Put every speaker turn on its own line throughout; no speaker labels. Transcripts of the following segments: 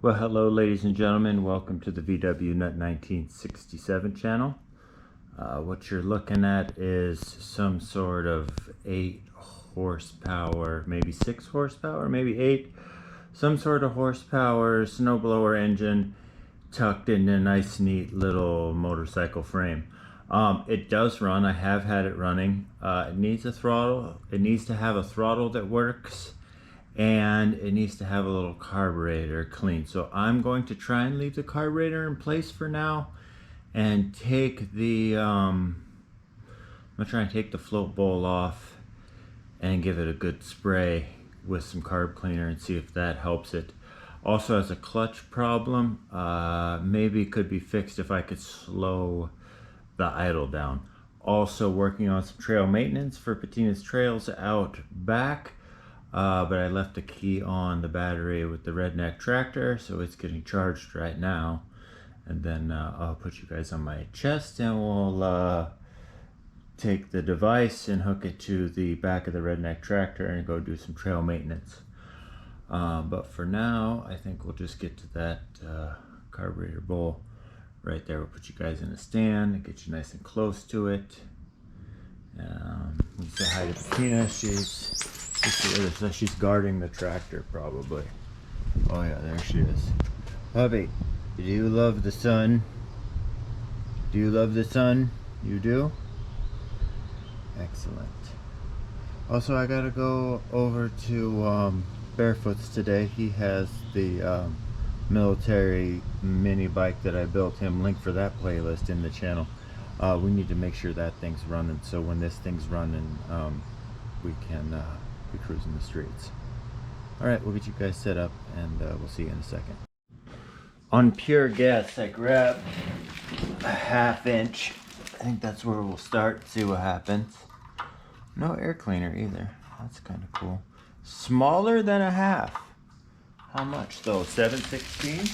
Well, hello ladies and gentlemen, welcome to the vwnut 1967 channel. What you're looking at is some sort of 8 horsepower, maybe 6 horsepower, maybe 8, some sort of horsepower snowblower engine tucked in a nice neat little motorcycle frame. It does run. I have had it running. It needs a throttle. It needs to have a throttle that works, and it needs to have a little carburetor clean. So I'm going to try and leave the carburetor in place for now and take the I'm gonna try and take the float bowl off and give it a good spray with some carb cleaner and see if that helps it. Also has a clutch problem. Maybe it could be fixed if I could slow the idle down. Also working on some trail maintenance for Patina's trails out back. But I left the key on the battery with the redneck tractor, so it's getting charged right now. And then I'll put you guys on my chest and we'll take the device and hook it to the back of the redneck tractor and go do some trail maintenance. But for now, I think we'll just get to that carburetor bowl right there. We'll put you guys in a stand and get you nice and close to it. We say hi to Patina. She's guarding the tractor probably. Oh yeah, there she is. Hubby, do you love the sun? Do you love the sun? You do? Excellent. Also, I gotta go over to Barefoot's today. He has the military mini bike that I built him. Link for that playlist in the channel. We need to make sure that thing's running, so when this thing's running, we can be cruising the streets. Alright, we'll get you guys set up and we'll see you in a second. On pure gas, I grabbed a 1/2 inch. I think that's where we'll start, see what happens. No air cleaner either. That's kind of cool. Smaller than a 1/2. How much though? 7/16?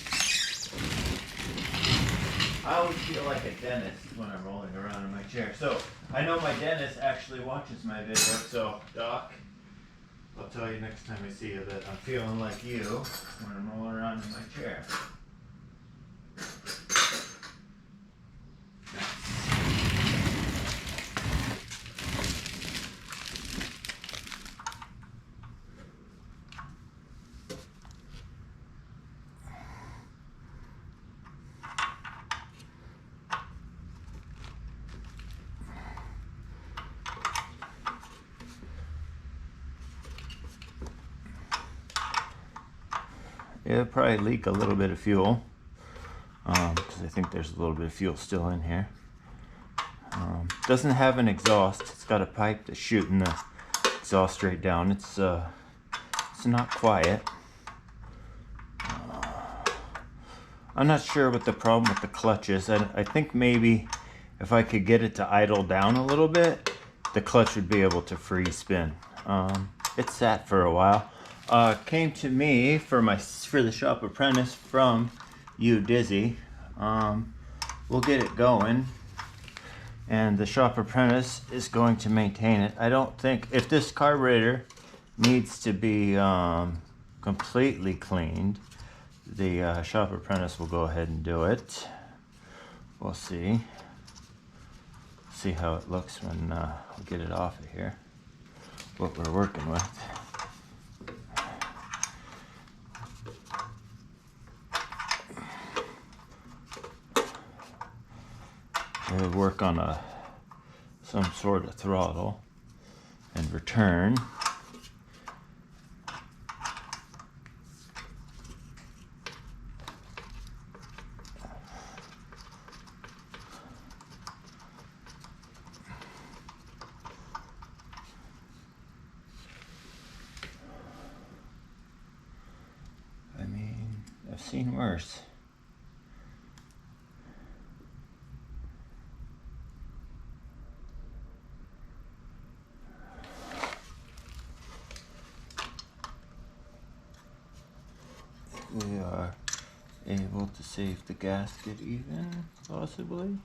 I always feel like a dentist when I'm rolling around in my chair. So, I know my dentist actually watches my video, so Doc, I'll tell you next time I see you that I'm feeling like you when I'm rolling around in my chair. It'll probably leak a little bit of fuel because I think there's a little bit of fuel still in here. Doesn't have an exhaust. It's got a pipe that's shooting the exhaust straight down. It's not quiet. I'm not sure what the problem with the clutch is. I think maybe if I could get it to idle down a little bit, the clutch would be able to free spin. It sat for a while. Came to me for the shop apprentice from UDIZZY. We'll get it going, and the shop apprentice is going to maintain it. I don't think, if this carburetor needs to be completely cleaned, the shop apprentice will go ahead and do it. We'll see how it looks when we get it off of here, what we're working with. We'll work on some sort of throttle and return. I mean, I've seen worse. We are able to save the gasket even, possibly.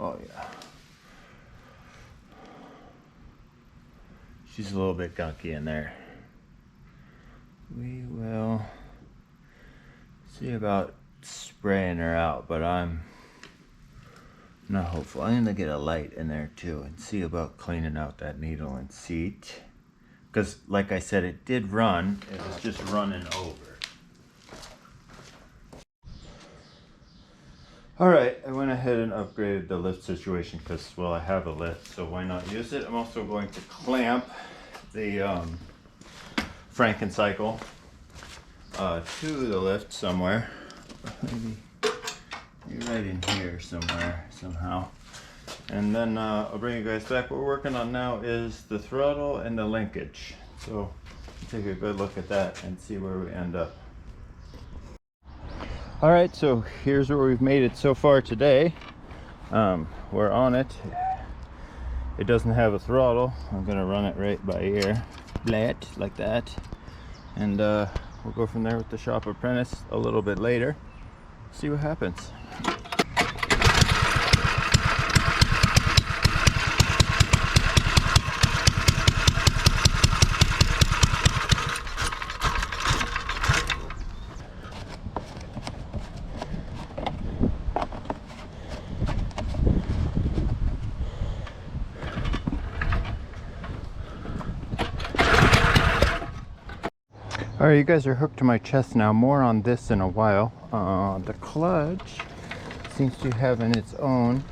Oh yeah. She's a little bit gunky in there. We will see about spraying her out, but I'm not hopeful. I'm gonna get a light in there too and see about cleaning out that needle and seat. Because like I said, it did run. It was just running over. Alright, I went ahead and upgraded the lift situation because, well, I have a lift, so why not use it? I'm also going to clamp the Frakencycle to the lift somewhere. Maybe right in here somewhere, somehow. And then I'll bring you guys back. What we're working on now is the throttle and the linkage. So take a good look at that and see where we end up. All right, so here's where we've made it so far today. We're on it. It doesn't have a throttle. I'm gonna run it right by ear, flat like that, and we'll go from there with the shop apprentice a little bit later. See what happens. Alright, you guys are hooked to my chest now. More on this in a while. The clutch seems to have in its own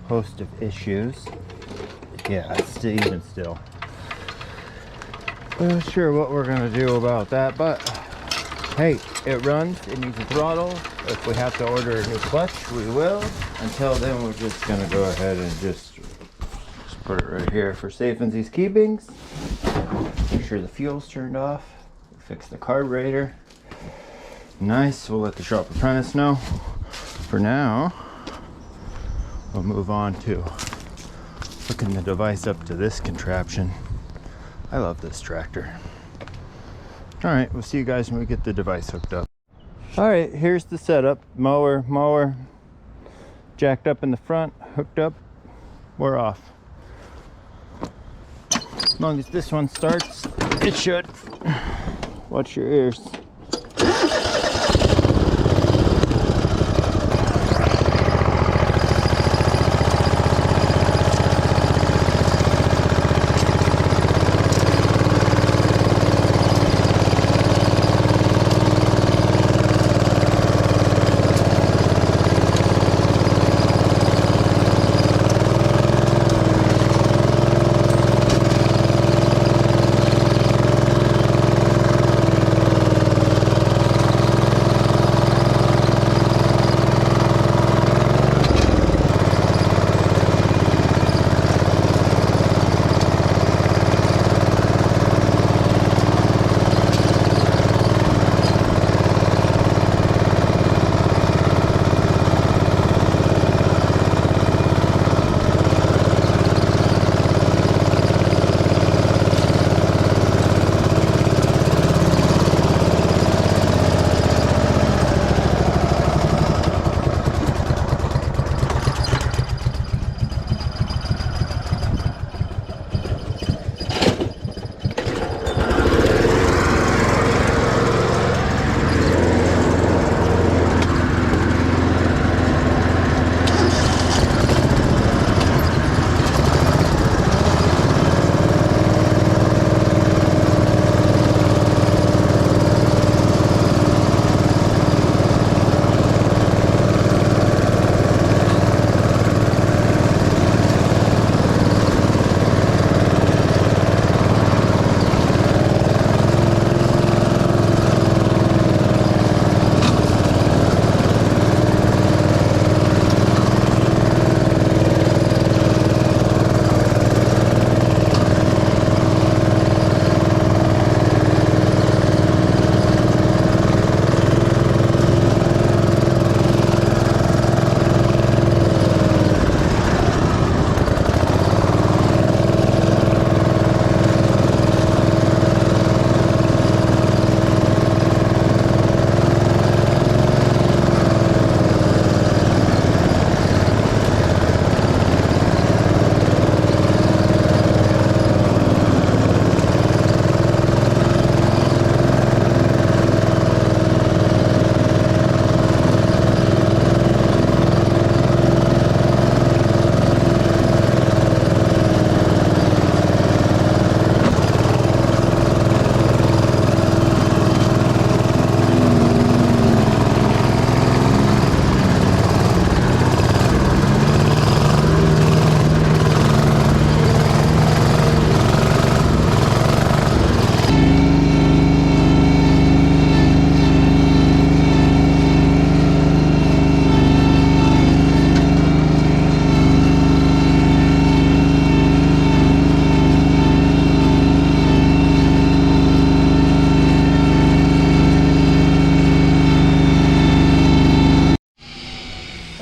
host of issues. Yeah, it's even still. Not sure what we're gonna do about that, but hey, it runs. It needs a throttle. If we have to order a new clutch, we will. Until then, we're just gonna go ahead and just put it right here for safety's keepings. Make sure the fuel's turned off. Fix the carburetor. Nice. We'll let the shop apprentice know. For now, we'll move on to hooking the device up to this contraption. I love this tractor. All right, we'll see you guys when we get the device hooked up. All right, here's the setup. Mower jacked up in the front, hooked up. We're off. As long as this one starts, it should. Watch your ears.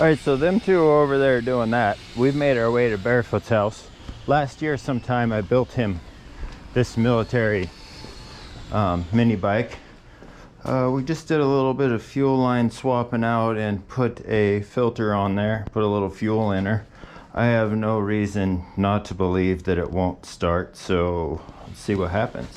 Alright, so them two are over there doing that. We've made our way to Barefoot's house. Last year sometime I built him this military mini bike. We just did a little bit of fuel line swapping out and put a filter on there, put a little fuel in her. I have no reason not to believe that it won't start, so let's see what happens.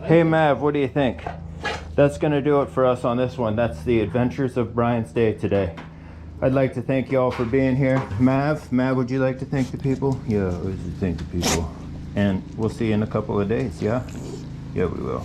Hey Mav, what do you think? That's gonna do it for us on this one. That's the adventures of Brian's day today. I'd like to thank you all for being here. Mav, would you like to thank the people? Yeah, I would thank the people. And we'll see you in a couple of days, yeah? Yeah, we will.